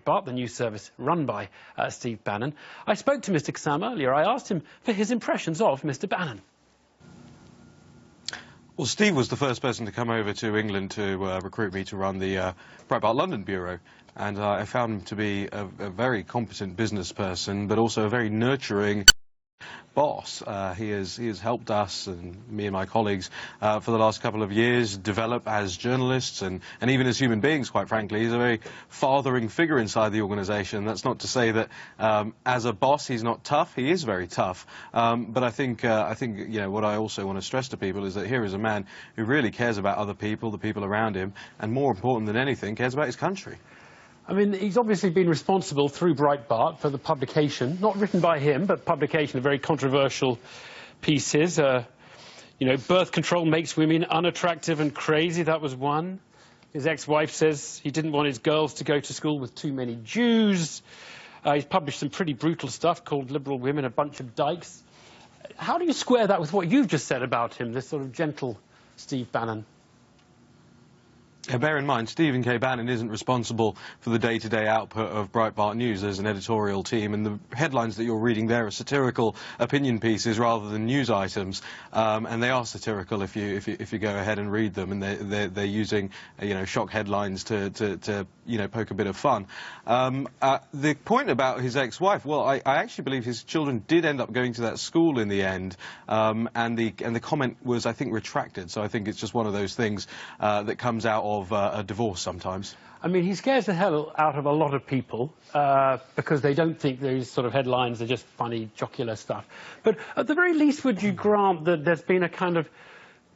Breitbart, the news service run by Steve Bannon. I spoke to Mr. Kassam earlier. I asked him for his impressions of Mr. Bannon. Well, Steve was the first person to come over to England to recruit me to run the Breitbart London bureau, and I found him to be a very competent business person, but also a very nurturing boss. He has helped us, and me and my colleagues, for the last couple of years develop as journalists and even as human beings, quite frankly. He's a very fathering figure inside the organisation. That's not to say that as a boss he's not tough. He is very tough. But I think you know, what I also want to stress to people is that here is a man who really cares about other people, the people around him, and more important than anything, cares about his country. I mean, he's obviously been responsible through Breitbart for the publication, not written by him, but publication of very controversial pieces. You know, birth control makes women unattractive and crazy, that was one. His ex-wife says he didn't want his girls to go to school with too many Jews. He's published some pretty brutal stuff called Liberal Women a Bunch of Dykes. How do you square that with what you've just said about him, this sort of gentle Steve Bannon? Bear in mind, Stephen K. Bannon isn't responsible for the day-to-day output of Breitbart News. There's an editorial team, and the headlines that you're reading there are satirical opinion pieces rather than news items, and they are satirical if you go ahead and read them, and they're using you know, shock headlines to you know, poke a bit of fun. The point about his ex-wife, well, I actually believe his children did end up going to that school in the end, and the comment was, I think, retracted. So I think it's just one of those things that comes out of a divorce sometimes. I mean, he scares the hell out of a lot of people because they don't think these sort of headlines are just funny, jocular stuff. But at the very least, would you grant that there's been a kind of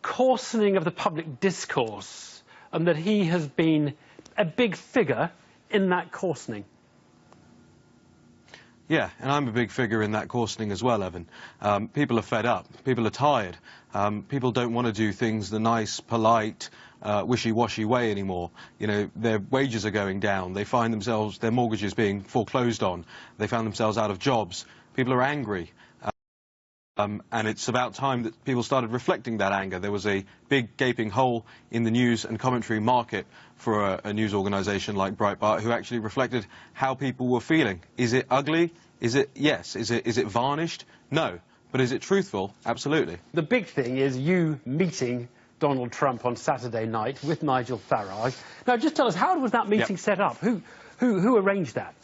coarsening of the public discourse and that he has been a big figure in that coarsening? Yeah, and I'm a big figure in that coarsening as well, Evan. People are fed up. People are tired. People don't want to do things the nice, polite, wishy-washy way anymore. You know, their wages are going down. They find themselves, their mortgages being foreclosed on. They found themselves out of jobs. People are angry. And it's about time that people started reflecting that anger. There was a big gaping hole in the news and commentary market for a news organisation like Breitbart, who actually reflected how people were feeling. Is it ugly? Is it, yes. Is it varnished? No. But is it truthful? Absolutely. The big thing is you meeting Donald Trump on Saturday night with Nigel Farage. Now, just tell us, how was that meeting set up? Who arranged that?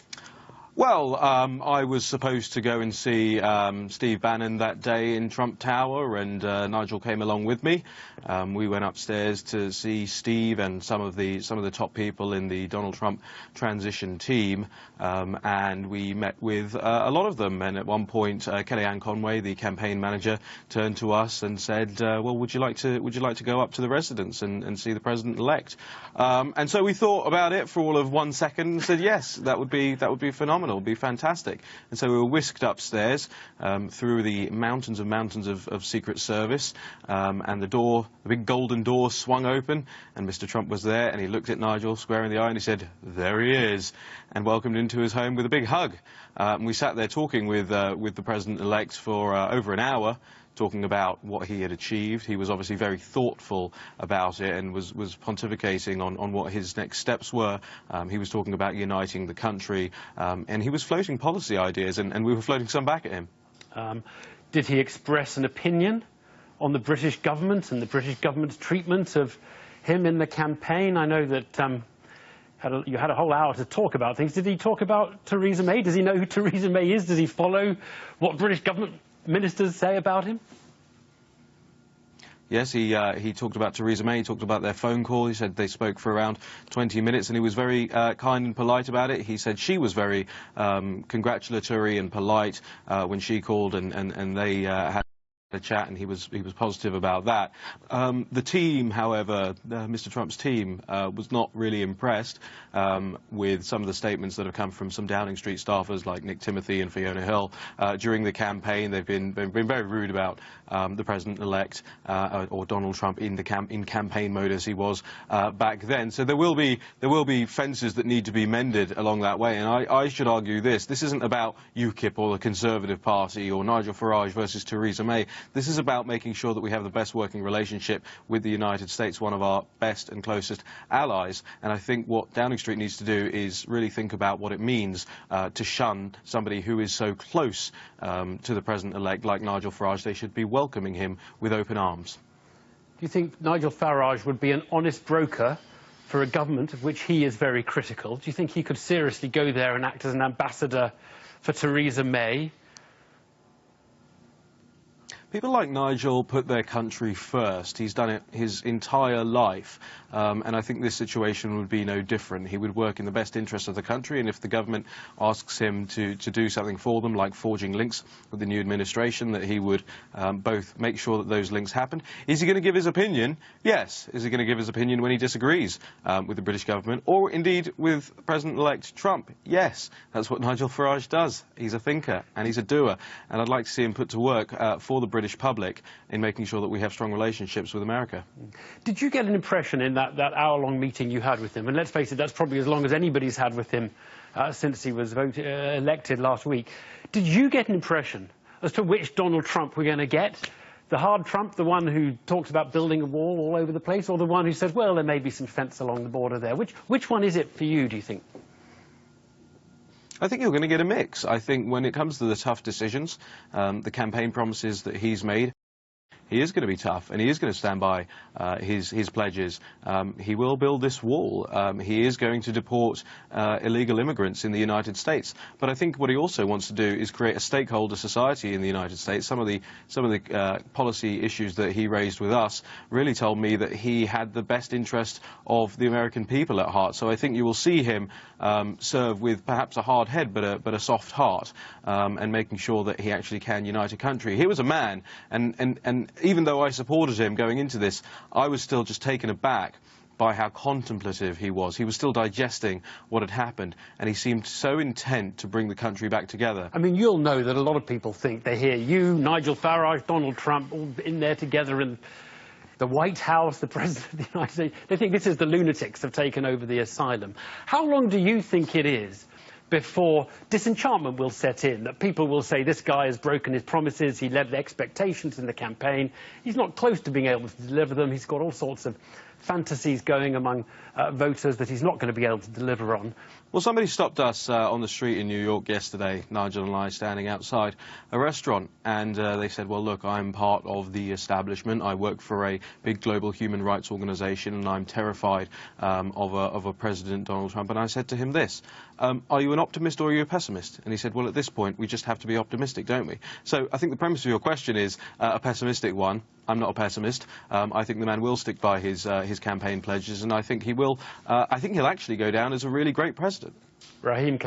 Well, I was supposed to go and see Steve Bannon that day in Trump Tower, and Nigel came along with me. We went upstairs to see Steve and some of the top people in the Donald Trump transition team, and we met with a lot of them. And at one point, Kellyanne Conway, the campaign manager, turned to us and said, "Well, would you like to go up to the residence and see the president-elect?" And so we thought about it for all of 1 second and said, "Yes, that would be phenomenal. It'll be fantastic." And so we were whisked upstairs through the mountains of Secret Service, and the big golden door swung open, and Mr. Trump was there, and he looked at Nigel square in the eye and he said, "There he is," and welcomed him into his home with a big hug. And we sat there talking with the president-elect for over an hour, talking about what he had achieved. He was obviously very thoughtful about it and was pontificating on what his next steps were. He was talking about uniting the country, and he was floating policy ideas, and we were floating some back at him. Did he express an opinion on the British government and the British government's treatment of him in the campaign? I know that you had a whole hour to talk about things. Did he talk about Theresa May? Does he know who Theresa May is? Does he follow what British government ministers say about him? Yes, he talked about Theresa May, he talked about their phone call. He said they spoke for around 20 minutes, and he was very kind and polite about it. He said she was very congratulatory and polite when she called, and they had a chat, and he was positive about that. The team, however, Mr. Trump's team, was not really impressed with some of the statements that have come from some Downing Street staffers like Nick Timothy and Fiona Hill during the campaign. They've been very rude about the president-elect or Donald Trump in campaign mode as he was back then. So there will be fences that need to be mended along that way. And I should argue this isn't about UKIP or the Conservative Party or Nigel Farage versus Theresa May. This is about making sure that we have the best working relationship with the United States, one of our best and closest allies. And I think what Downing Street needs to do is really think about what it means to shun somebody who is so close to the President-elect like Nigel Farage. They should be welcoming him with open arms. Do you think Nigel Farage would be an honest broker for a government of which he is very critical? Do you think he could seriously go there and act as an ambassador for Theresa May? People like Nigel put their country first. He's done it his entire life, and I think this situation would be no different. He would work in the best interest of the country, and if the government asks him to do something for them, like forging links with the new administration, that he would both make sure that those links happen. Is he going to give his opinion? Yes. Is he going to give his opinion when he disagrees with the British government, or indeed with President-elect Trump? Yes. That's what Nigel Farage does. He's a thinker, and he's a doer, and I'd like to see him put to work for the British public in making sure that we have strong relationships with America. Did you get an impression in that hour-long meeting you had with him? And let's face it, that's probably as long as anybody's had with him since he was elected last week. Did you get an impression as to which Donald Trump we're going to get? The hard Trump, the one who talks about building a wall all over the place, or the one who says, well, there may be some fence along the border there? Which one is it for you, do you think? I think you're going to get a mix. I think when it comes to the tough decisions, the campaign promises that he's made, he is going to be tough, and he is going to stand by his pledges. He will build this wall. He is going to deport illegal immigrants in the United States. But I think what he also wants to do is create a stakeholder society in the United States. Some of the policy issues that he raised with us really told me that he had the best interest of the American people at heart. So I think you will see him serve with perhaps a hard head, but a soft heart, and making sure that he actually can unite a country. He was a man, and even though I supported him going into this, I was still just taken aback by how contemplative he was. He was still digesting what had happened, and he seemed so intent to bring the country back together. I mean, you'll know that a lot of people think they hear you, Nigel Farage, Donald Trump, all in there together in the White House, the President of the United States. They think this is the lunatics have taken over the asylum. How long do you think it is before disenchantment will set in, that people will say this guy has broken his promises, he led the expectations in the campaign, he's not close to being able to deliver them, he's got all sorts of fantasies going among voters that he's not going to be able to deliver on? Well, somebody stopped us on the street in New York yesterday, Nigel and I standing outside a restaurant, and they said, well, look, I'm part of the establishment. I work for a big global human rights organization, and I'm terrified of a President Donald Trump. And I said to him this, are you an optimist or are you a pessimist? And he said, well, at this point, we just have to be optimistic, don't we? So I think the premise of your question is a pessimistic one. I'm not a pessimist. I think the man will stick by his campaign pledges, and I think he will. I think he'll actually go down as a really great president. Raheem.